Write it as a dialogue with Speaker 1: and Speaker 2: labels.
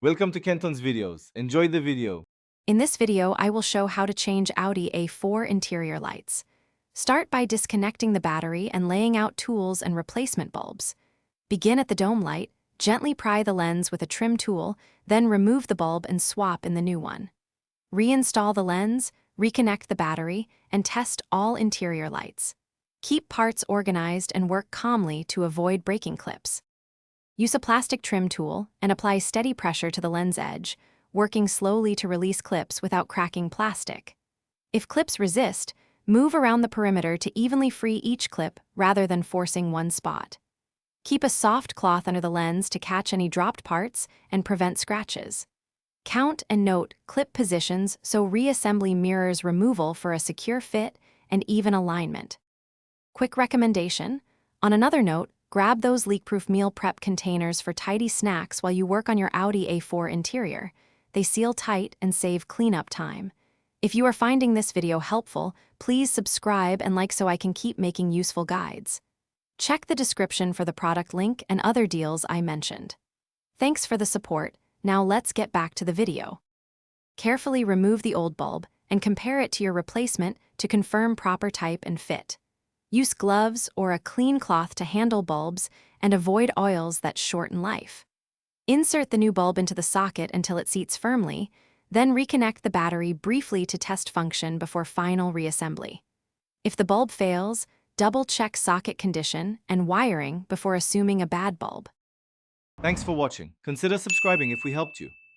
Speaker 1: Welcome to Kenton's videos. Enjoy the video.
Speaker 2: In this video, I will show how to change Audi A4 interior lights. Start by disconnecting the battery and laying out tools and replacement bulbs. Begin at the dome light, gently pry the lens with a trim tool, then remove the bulb and swap in the new one. Reinstall the lens, reconnect the battery, and test all interior lights. Keep parts organized and work calmly to avoid breaking clips. Use a plastic trim tool and apply steady pressure to the lens edge, working slowly to release clips without cracking plastic. If clips resist, move around the perimeter to evenly free each clip rather than forcing one spot. Keep a soft cloth under the lens to catch any dropped parts and prevent scratches. Count and note clip positions so reassembly mirrors removal for a secure fit and even alignment. Quick recommendation: on another note, grab those leak-proof meal prep containers for tidy snacks while you work on your Audi A4 interior. They seal tight and save cleanup time. If you are finding this video helpful, please subscribe and like so I can keep making useful guides. Check the description for the product link and other deals I mentioned. Thanks for the support. Now let's get back to the video. Carefully remove the old bulb and compare it to your replacement to confirm proper type and fit. Use gloves or a clean cloth to handle bulbs and avoid oils that shorten life. Insert the new bulb into the socket until it seats firmly, then reconnect the battery briefly to test function before final reassembly. If the bulb fails, double-check socket condition and wiring before assuming a bad bulb.
Speaker 1: Thanks for watching. Consider subscribing if we helped you.